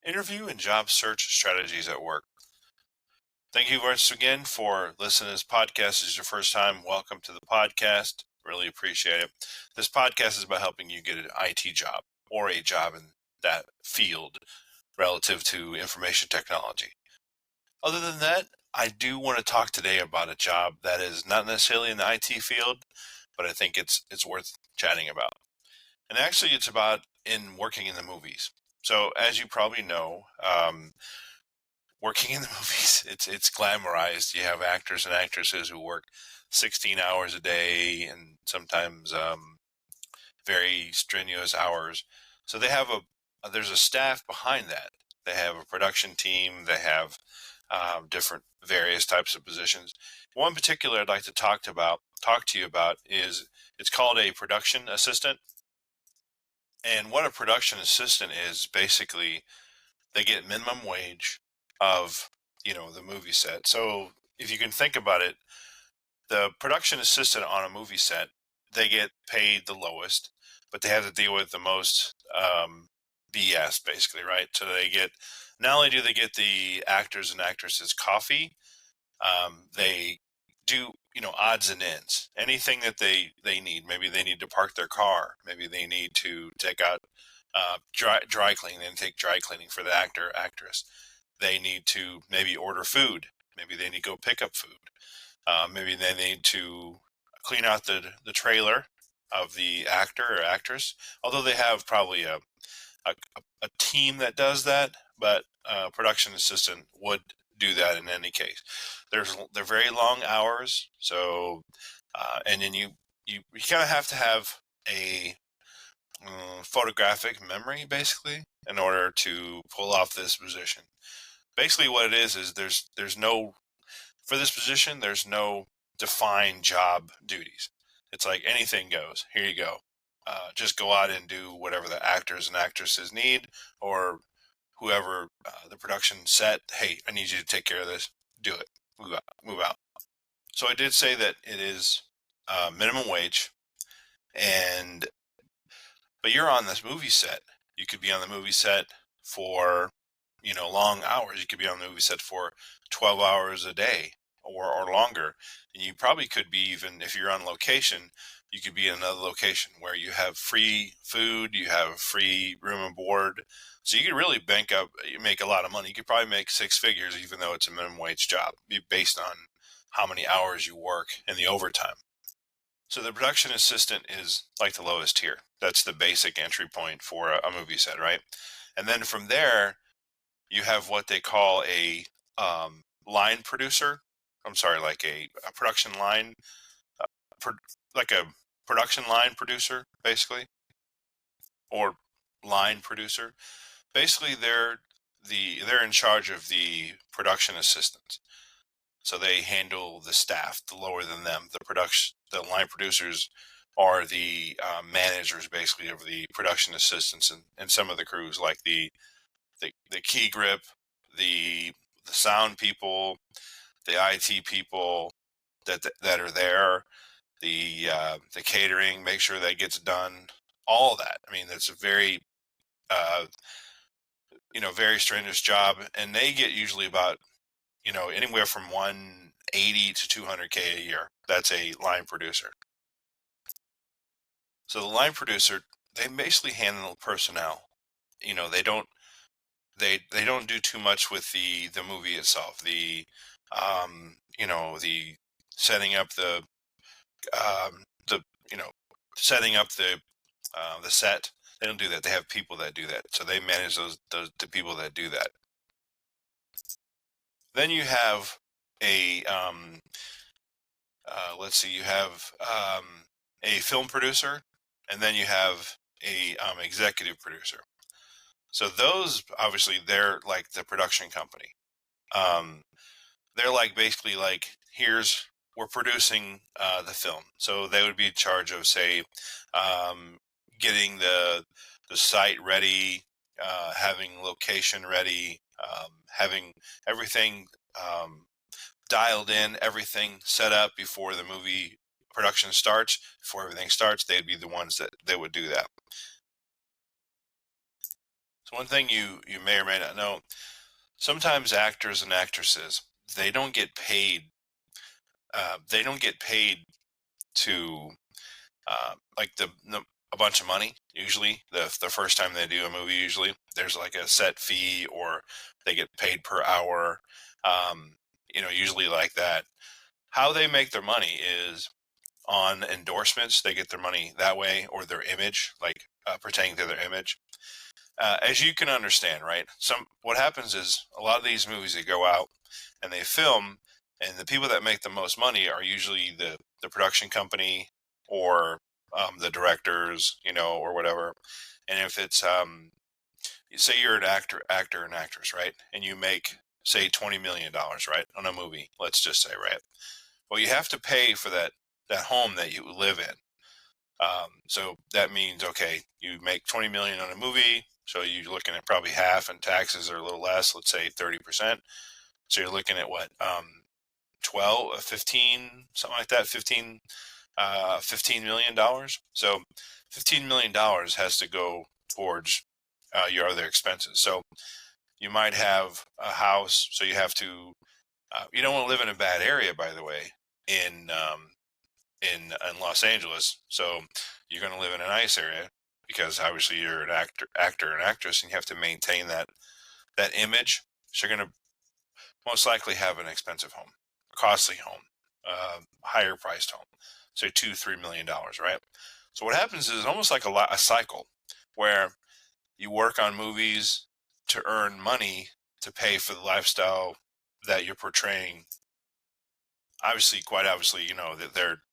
Interview and job search strategies at work. Thank you once again for listening to this podcast. This is your first time. Welcome to the podcast. Really appreciate it. This podcast is about helping you get an IT job or a job in that field relative to information technology. Other than that, I do want to talk today about a job that is not necessarily in the IT field, but I think it's worth chatting about. And actually, it's about in working in the movies. So, as you probably know, working in the movies, it's glamorized. You have actors and actresses who work 16 hours a day and sometimes very strenuous hours. So they have there's a staff behind that. They have a production team. They have different various types of positions. One particular I'd like to talk to you about is it's called a production assistant. And what a production assistant is basically they get minimum wage of the movie set. So if you can think about it, the production assistant on a movie set, they get paid the lowest, but they have to deal with the most BS basically, right? So they get, not only do they get the actors and actresses coffee, they do odds and ends, anything that they need. Maybe they need to park their car, maybe they need to take out dry cleaning and take dry cleaning for the actor actress. They need to maybe order food, maybe they need to go pick up food, maybe they need to clean out the trailer of the actor or actress, although they have probably a, a team that does that, but a production assistant would do that in any case. They're very long hours, so and then you kind of have to have a photographic memory basically in order to pull off this position. Basically, what it is there's no, for this position there's no defined job duties. It's like anything goes. Here you go. Just go out and do whatever the actors and actresses need, or whoever the production set. Hey, I need you to take care of this. Do it. Move out. Move out. So I did say that it is minimum wage, and but you're on this movie set. You could be on the movie set for long hours. You could be on the movie set for 12 hours a day or longer. And you probably could be, even if you're on location, you could be in another location where you have free food, you have free room and board. So you could really make a lot of money. You could probably make six figures, even though it's a minimum wage job, based on how many hours you work and the overtime. So the production assistant is like the lowest tier. That's the basic entry point for a movie set, right? And then from there, you have what they call a line producer. I'm sorry, like a production line, uh, like a production line producer, basically, or line producer. Basically, they're in charge of the production assistants. So they handle the staff, the lower than them. The line producers are the managers, basically, of the production assistants and some of the crews, like the key grip, the sound people, the IT people that are there, the catering, make sure that gets done, all of that. I mean, it's a very uh, very strenuous job, and they get usually about anywhere from 180 to 200K a year. That's a line producer. So the line producer, they basically handle personnel. They don't do too much with the movie itself. The setting up the setting up the set. They don't do that. They have people that do that. So they manage the people that do that. Then you have a let's see, you have a film producer, and then you have a executive producer. So those, obviously, they're like the production company. Um, they're like basically like, we're producing the film, so they would be in charge of, say, getting the site ready, having location ready, having everything dialed in, everything set up before the movie production starts. Before everything starts, they'd be the ones that they would do that. So one thing you may or may not know, sometimes actors and actresses, they don't get paid. They don't get paid to like a bunch of money. Usually, the first time they do a movie, usually there's like a set fee, or they get paid per hour. Um, usually like that. How they make their money is on endorsements. They get their money that way, or their image, like pertaining to their image. As you can understand, right? What happens is a lot of these movies, they go out and they film, and the people that make the most money are usually the production company, or the directors, or whatever. And if it's say you're an actor and actress, right, and you make, say, $20 million, right, on a movie, let's just say, right. Well, you have to pay for that home that you live in. So that means, okay, you make 20 million on a movie, so you're looking at probably half, and taxes are a little less, let's say 30%. So you're looking at what, 12, 15, something like that, 15 million dollars. So $15 million has to go towards your other expenses. So you might have a house, so you have to. You don't want to live in a bad area, by the way, in in Los Angeles. So you're going to live in a nice area, because obviously you're an actor and actress, and you have to maintain that image. So you're going to most likely have an expensive home, a costly home, higher priced home, say $2-3 million, right? So what happens is almost like a cycle, where you work on movies to earn money to pay for the lifestyle that you're portraying. Obviously, quite obviously, that they're.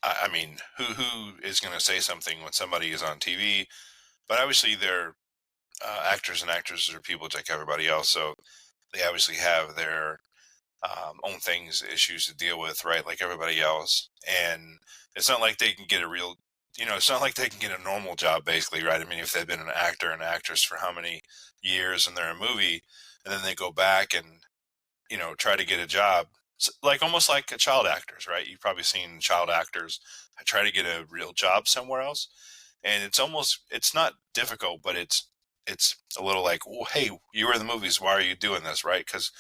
I mean, who is going to say something when somebody is on TV? But obviously, they're actors and actresses are people just like everybody else, so they obviously have their own things, issues to deal with, right? Like everybody else. And it's not like they can get a real, it's not like they can get a normal job, basically, right? I mean, if they've been an actor and actress for how many years, and they're in a movie, and then they go back and, try to get a job, like almost like a child actors, right? You've probably seen child actors try to get a real job somewhere else. And it's not difficult, but it's a little like, well, hey, you were in the movies, why are you doing this, right? Because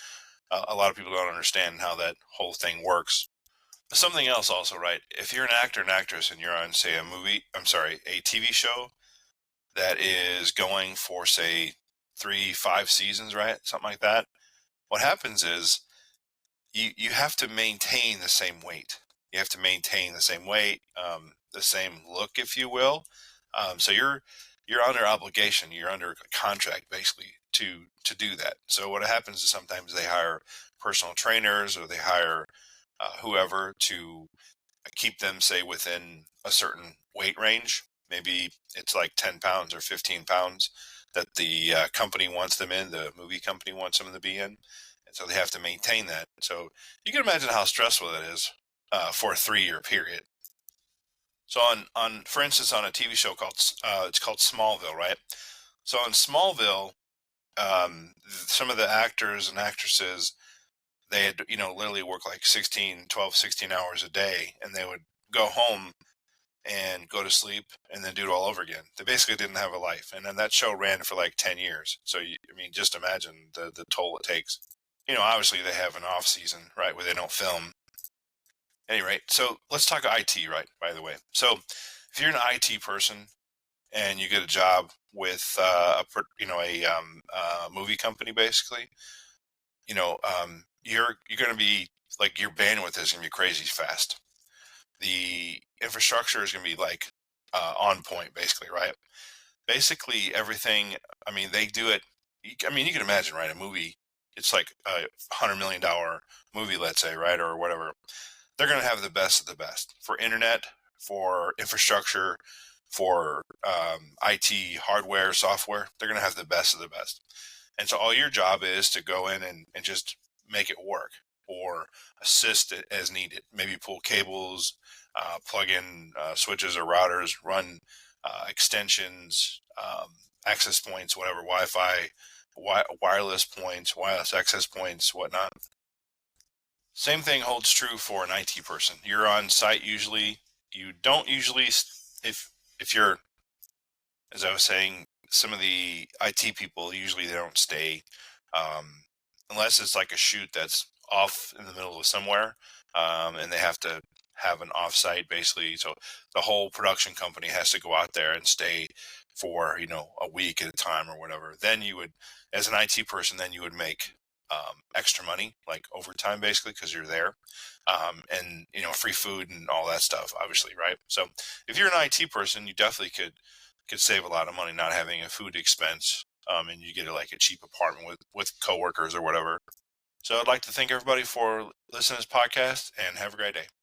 a lot of people don't understand how that whole thing works. Something else also, right? If you're an actor and actress, and you're on, say, a TV show that is going for, say, 3, 5 seasons, right? Something like that. What happens is you have to maintain the same weight. You have to maintain the same weight, the same look, if you will. So you're under obligation. You're under a contract, basically, to do that. So what happens is sometimes they hire personal trainers, or they hire whoever to keep them, say, within a certain weight range. Maybe it's like 10 pounds or 15 pounds that the company wants them in, the movie company wants them to be in. And so they have to maintain that. So you can imagine how stressful that is for a 3-year period. So for instance, on a TV show it's called Smallville, right? So in Smallville, some of the actors and actresses, they had, literally work like 16 hours a day, and they would go home and go to sleep, and then do it all over again. They basically didn't have a life. And then that show ran for like 10 years. So, I mean, just imagine the toll it takes. Obviously they have an off season, right, where they don't film. Anyway, so let's talk IT, right, by the way. So if you're an IT person, and you get a job with a movie company, basically, you're going to be like, your bandwidth is going to be crazy fast. The infrastructure is going to be like on point, basically, right? Basically everything. I mean, they do it. I mean, you can imagine, right? A movie, it's like $100 million movie, let's say, right, or whatever. They're going to have the best of the best for internet, for infrastructure, for IT hardware, software. They're going to have the best of the best. And so all your job is to go in and just make it work, or assist it as needed. Maybe pull cables, plug in switches or routers, run extensions, access points, whatever, Wi-Fi, wireless points, wireless access points, whatnot. Same thing holds true for an IT person. You're on site usually. You don't usually, if you're, as I was saying, some of the IT people, usually they don't stay, um, unless it's like a shoot that's off in the middle of somewhere, and they have to have an offsite basically. So the whole production company has to go out there and stay for, a week at a time or whatever. Then you would, as an IT person, then you would make extra money, like overtime basically, because you're there, and free food and all that stuff, obviously, right? So if you're an IT person, you definitely could save a lot of money not having a food expense, and you get like a cheap apartment with coworkers or whatever. So I'd like to thank everybody for listening to this podcast, and have a great day.